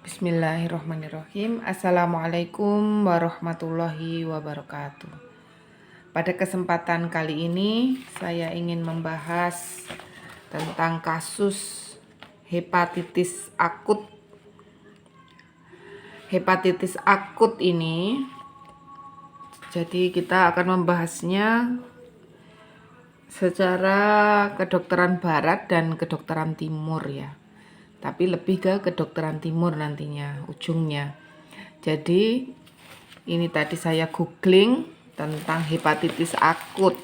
Bismillahirrahmanirrahim. Assalamualaikum warahmatullahi wabarakatuh. Pada kesempatan kali ini saya ingin membahas tentang kasus hepatitis akut. Hepatitis akut ini, jadi kita akan membahasnya secara kedokteran barat dan kedokteran timur ya. Tapi lebih ke kedokteran timur nantinya ujungnya. Jadi ini tadi saya googling tentang hepatitis akut.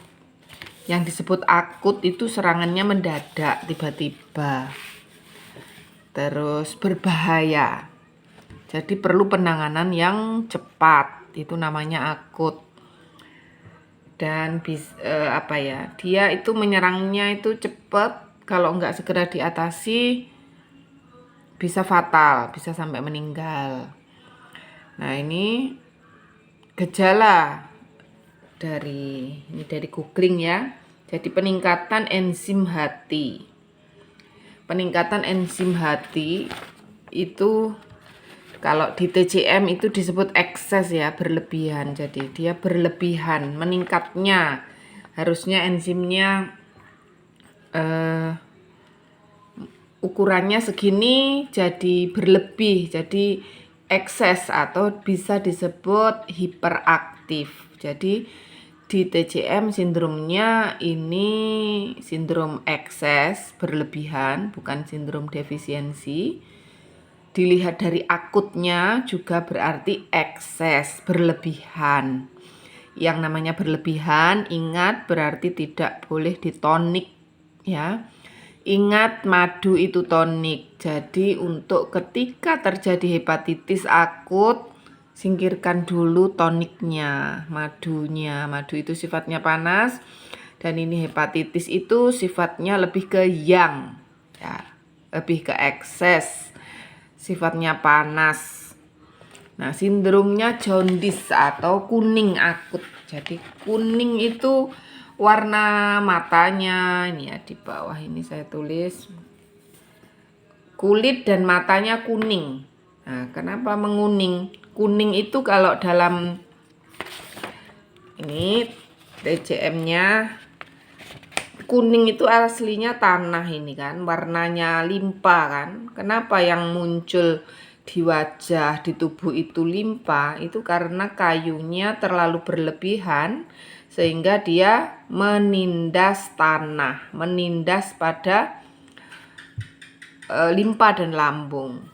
Yang disebut akut itu serangannya mendadak tiba-tiba, terus berbahaya, jadi perlu penanganan yang cepat, itu namanya akut. Dan dia itu menyerangnya itu cepat, kalau nggak segera diatasi bisa fatal, bisa sampai meninggal. Nah, ini gejala dari googling ya. Jadi peningkatan enzim hati. Peningkatan enzim hati itu kalau di TCM itu disebut ekses ya, berlebihan. Jadi dia berlebihan meningkatnya. Harusnya enzimnya ukurannya segini jadi berlebih, jadi ekses atau bisa disebut hiperaktif. Jadi di TCM sindromnya ini sindrom ekses berlebihan, bukan sindrom defisiensi. Dilihat dari akutnya juga berarti ekses berlebihan. Yang namanya berlebihan, ingat berarti tidak boleh ditonik ya. Ingat, madu itu tonik. Jadi untuk ketika terjadi hepatitis akut, singkirkan dulu toniknya, madunya. Madu itu sifatnya panas, dan ini hepatitis itu sifatnya lebih ke yang ya, lebih ke ekses, sifatnya panas. Nah, sindromnya jaundice atau kuning akut. Jadi kuning itu warna matanya, ini ya di bawah ini saya tulis, kulit dan matanya kuning. Nah, kenapa menguning? Kuning itu kalau dalam ini TCM-nya, kuning itu aslinya tanah ini kan, warnanya limpa kan. Kenapa yang muncul di wajah, di tubuh itu limpa? Itu karena kayunya terlalu berlebihan sehingga dia menindas tanah, menindas pada limpa dan lambung.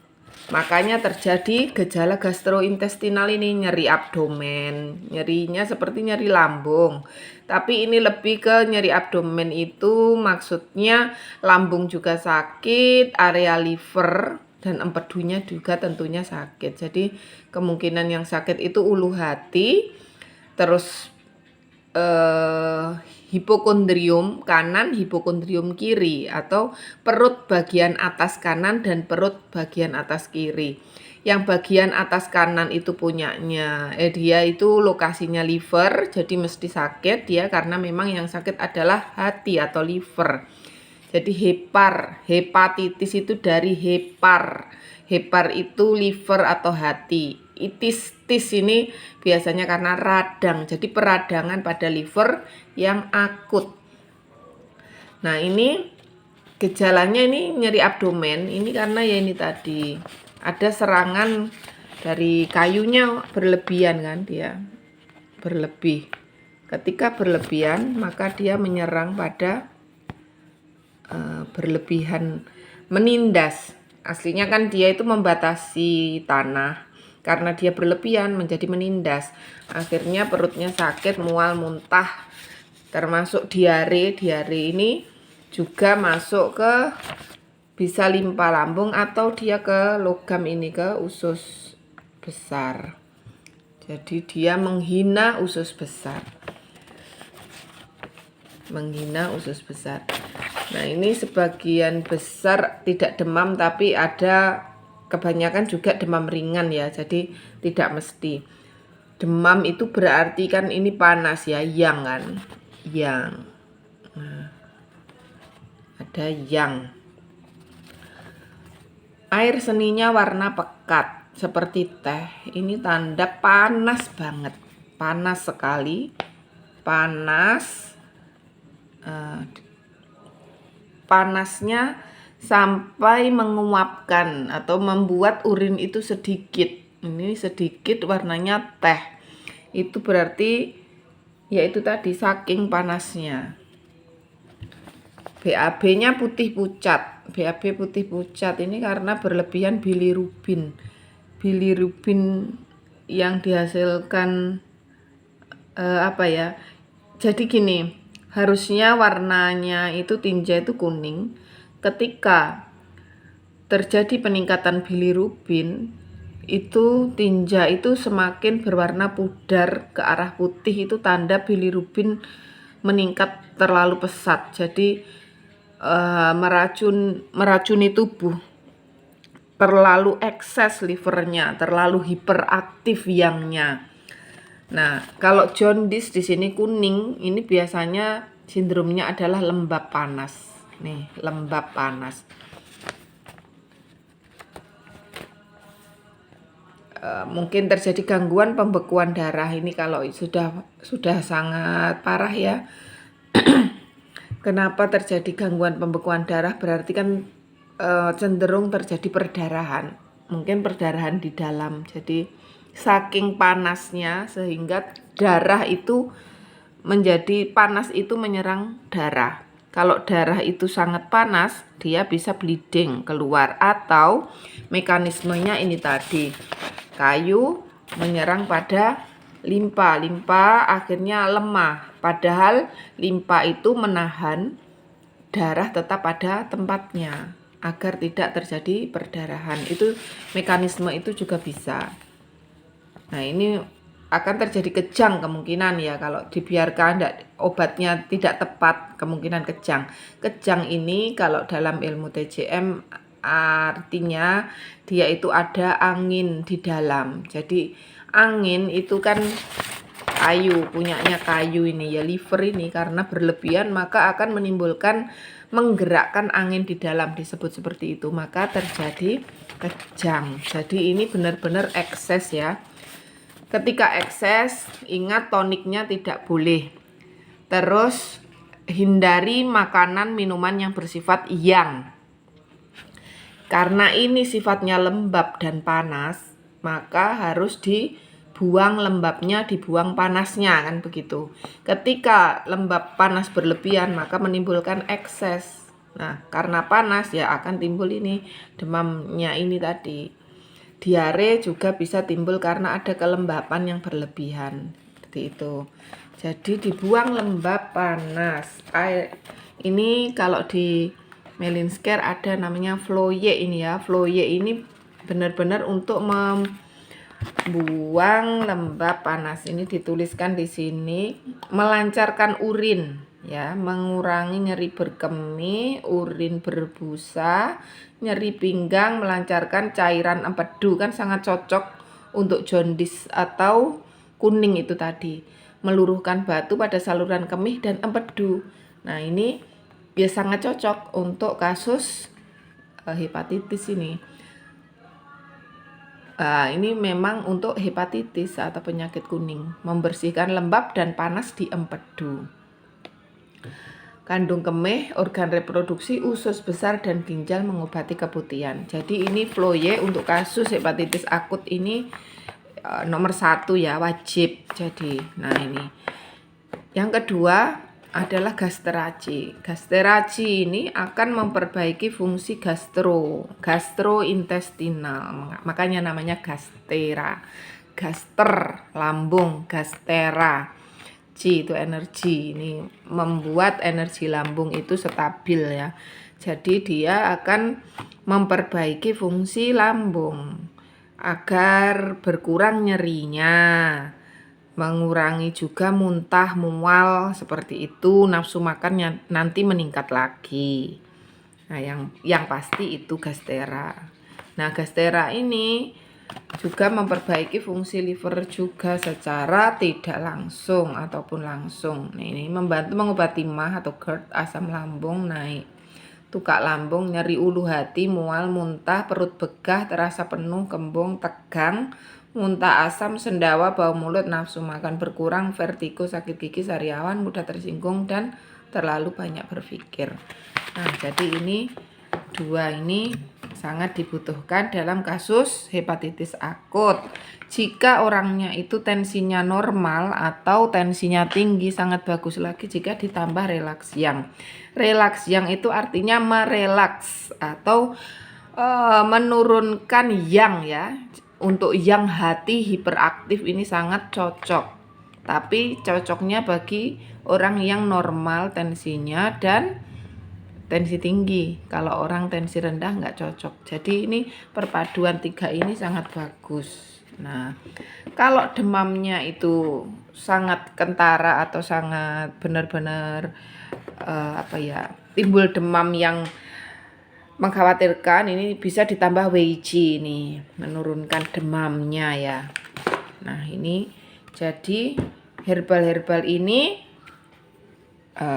Makanya terjadi gejala gastrointestinal ini, nyeri abdomen, nyerinya seperti nyeri lambung. Tapi ini lebih ke nyeri abdomen itu maksudnya lambung juga sakit, area liver dan empedunya juga tentunya sakit. Jadi kemungkinan yang sakit itu ulu hati, terus hipokondrium kanan, hipokondrium kiri, atau perut bagian atas kanan dan perut bagian atas kiri. Yang bagian atas kanan itu punyanya dia itu lokasinya liver, jadi mesti sakit dia karena memang yang sakit adalah hati atau liver. Jadi hepatitis itu dari hepar. Hepar itu liver atau hati. Tis ini biasanya karena radang, jadi peradangan pada liver yang akut. Nah, ini gejalanya ini nyeri abdomen, ini karena ya ini tadi ada serangan dari kayunya berlebihan kan, dia berlebih. Ketika berlebihan maka dia menyerang pada berlebihan, menindas. Aslinya kan dia itu membatasi tanah, karena dia berlebihan menjadi menindas. Akhirnya perutnya sakit, mual, muntah, termasuk diare. Diare ini juga masuk ke bisa limpa lambung atau dia ke logam ini, ke usus besar. Jadi dia menghina usus besar. Menghina usus besar. Nah, ini sebagian besar tidak demam, tapi ada kebanyakan juga demam ringan ya. Jadi tidak mesti. Demam itu berarti kan ini panas ya, yang kan. Yang. Nah, ada yang. Air seninya warna pekat seperti teh. Ini tanda panas banget, panas sekali, panas. Panasnya sampai menguapkan atau membuat urin itu sedikit. Ini sedikit warnanya teh. Itu berarti yaitu tadi saking panasnya. BAB-nya putih pucat. BAB putih pucat ini karena berlebihan bilirubin. Bilirubin yang dihasilkan jadi gini, harusnya warnanya itu tinja itu kuning. Ketika terjadi peningkatan bilirubin, itu tinja itu semakin berwarna pudar ke arah putih, itu tanda bilirubin meningkat terlalu pesat. Jadi meracuni tubuh. Terlalu ekses livernya, terlalu hiperaktif yangnya. Nah, kalau jaundice di sini kuning, ini biasanya sindromnya adalah lembab panas. Nih, lembab panas. Mungkin terjadi gangguan pembekuan darah ini kalau sudah sangat parah ya. Kenapa terjadi gangguan pembekuan darah? Berarti kan cenderung terjadi perdarahan. Mungkin perdarahan di dalam. Jadi saking panasnya sehingga darah itu menjadi panas itu menyerang darah. Kalau darah itu sangat panas, dia bisa bleeding keluar, atau mekanismenya ini tadi, kayu menyerang pada limpa. Limpa akhirnya lemah, padahal limpa itu menahan darah tetap pada tempatnya agar tidak terjadi perdarahan. Itu mekanisme itu juga bisa. Nah, ini akan terjadi kejang kemungkinan ya kalau dibiarkan obatnya tidak tepat, kemungkinan kejang. Kejang ini kalau dalam ilmu TCM artinya dia itu ada angin di dalam. Jadi angin itu kan kayu, punyanya kayu ini ya, liver ini karena berlebihan maka akan menimbulkan menggerakkan angin di dalam, disebut seperti itu, maka terjadi kejang. Jadi ini benar-benar ekses ya. Ketika ekses, ingat toniknya tidak boleh. Terus hindari makanan minuman yang bersifat yang. Karena ini sifatnya lembab dan panas, maka harus dibuang lembabnya, dibuang panasnya, kan begitu. Ketika lembab panas berlebihan, maka menimbulkan ekses. Nah, karena panas ya akan timbul ini demamnya ini tadi. Diare juga bisa timbul karena ada kelembapan yang berlebihan. Seperti itu. Jadi dibuang lembab panas. Ini kalau di Melinsker ada namanya Floye ini ya. Floye ini benar-benar untuk membuang lembab panas. Ini dituliskan di sini, melancarkan urin ya, mengurangi nyeri berkemih, urin berbusa, nyeri pinggang, melancarkan cairan empedu, kan sangat cocok untuk jaundice atau kuning itu tadi, meluruhkan batu pada saluran kemih dan empedu. Nah, ini ya sangat cocok untuk kasus hepatitis ini. Ini memang untuk hepatitis atau penyakit kuning, membersihkan lembab dan panas di empedu. Kandung kemih, organ reproduksi, usus besar dan ginjal, mengobati keputihan. Jadi ini Floye untuk kasus hepatitis akut ini nomor 1 ya, wajib. Jadi, nah ini. Yang kedua adalah gasteraci. Gasteraci ini akan memperbaiki fungsi gastrointestinal. Makanya namanya gastera. Gaster, lambung, gastera. Itu energi, ini membuat energi lambung itu stabil ya. Jadi dia akan memperbaiki fungsi lambung agar berkurang nyerinya, mengurangi juga muntah, mual seperti itu, nafsu makannya nanti meningkat lagi. Nah, yang pasti itu gastera. Nah, gastera ini juga memperbaiki fungsi liver juga secara tidak langsung ataupun langsung. Nah, ini membantu mengobati MAH atau GERD, asam lambung naik. tukak lambung, nyeri ulu hati, mual, muntah, perut begah, terasa penuh, kembung, tegang, muntah asam, sendawa, bau mulut, nafsu makan berkurang, vertigo, sakit gigi, sariawan, mudah tersinggung, dan terlalu banyak berpikir. Nah, jadi ini dua ini sangat dibutuhkan dalam kasus hepatitis akut. Jika orangnya itu tensinya normal atau tensinya tinggi, sangat bagus lagi jika ditambah relaksiang. Relaksiang itu artinya merelaks atau menurunkan yang ya. Untuk yang hati hiperaktif ini sangat cocok. Tapi cocoknya bagi orang yang normal tensinya dan tensi tinggi. Kalau orang tensi rendah nggak cocok. Jadi ini perpaduan tiga ini sangat bagus. Nah, kalau demamnya itu sangat kentara atau sangat benar-benar timbul demam yang mengkhawatirkan, ini bisa ditambah Weiji ini, menurunkan demamnya ya. Nah, ini jadi herbal-herbal ini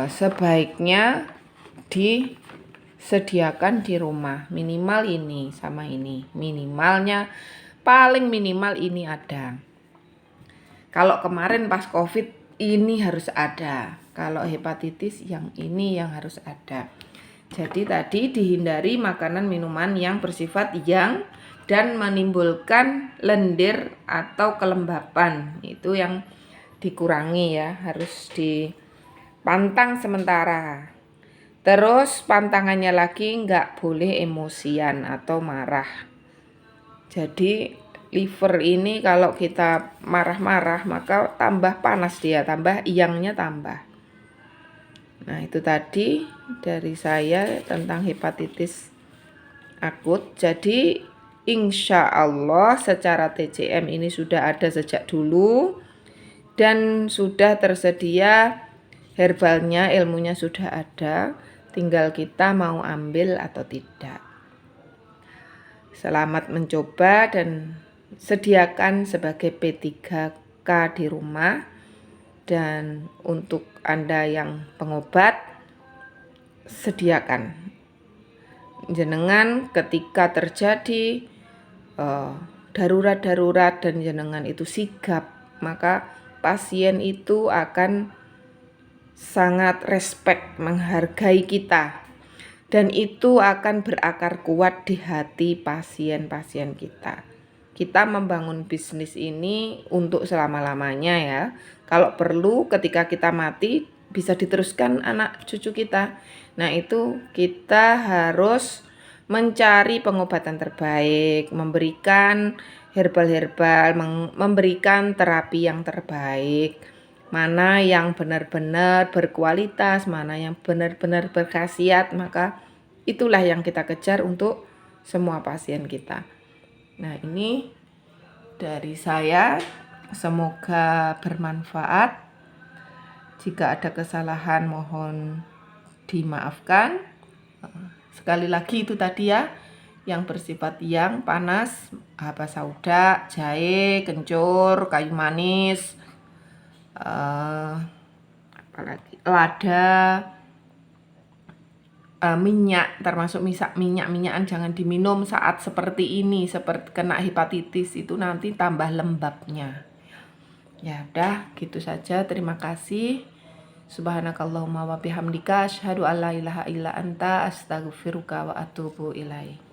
sebaiknya disediakan di rumah, minimal ini sama ini, minimalnya paling minimal ini ada. Kalau kemarin pas COVID ini harus ada, kalau hepatitis yang ini yang harus ada. Jadi tadi dihindari makanan minuman yang bersifat yang dan menimbulkan lendir atau kelembapan, itu yang dikurangi ya, harus dipantang sementara. Terus pantangannya lagi nggak boleh emosian atau marah. Jadi liver ini kalau kita marah-marah maka tambah panas dia, tambah iyangnya tambah. Nah, itu tadi dari saya tentang hepatitis akut. Jadi insya Allah secara TCM ini sudah ada sejak dulu dan sudah tersedia herbalnya, ilmunya sudah ada, tinggal kita mau ambil atau tidak. Selamat mencoba dan sediakan sebagai P3K di rumah. Dan untuk Anda yang pengobat, sediakan. Jenengan ketika terjadi darurat-darurat dan jenengan itu sigap, maka pasien itu akan sangat respect, menghargai kita. Dan itu akan berakar kuat di hati pasien-pasien kita. Kita membangun bisnis ini untuk selama-lamanya ya. Kalau perlu ketika kita mati bisa diteruskan anak cucu kita. Nah, itu kita harus mencari pengobatan terbaik, memberikan herbal-herbal, memberikan terapi yang terbaik. Mana yang benar-benar berkualitas, mana yang benar-benar berkhasiat, maka itulah yang kita kejar untuk semua pasien kita. Nah, ini dari saya, semoga bermanfaat. Jika ada kesalahan mohon dimaafkan. Sekali lagi itu tadi ya, yang bersifat yang panas, haba sauda, jahe, kencur, kayu manis, apalagi lada, minyak, termasuk minyak-minyakan jangan diminum saat seperti ini, seperti kena hepatitis itu nanti tambah lembabnya. Ya udah gitu saja, terima kasih. Subhanakallahumma wa bihamdika asyhadu alla ilaha illa anta astaghfiruka wa atubu ilaik.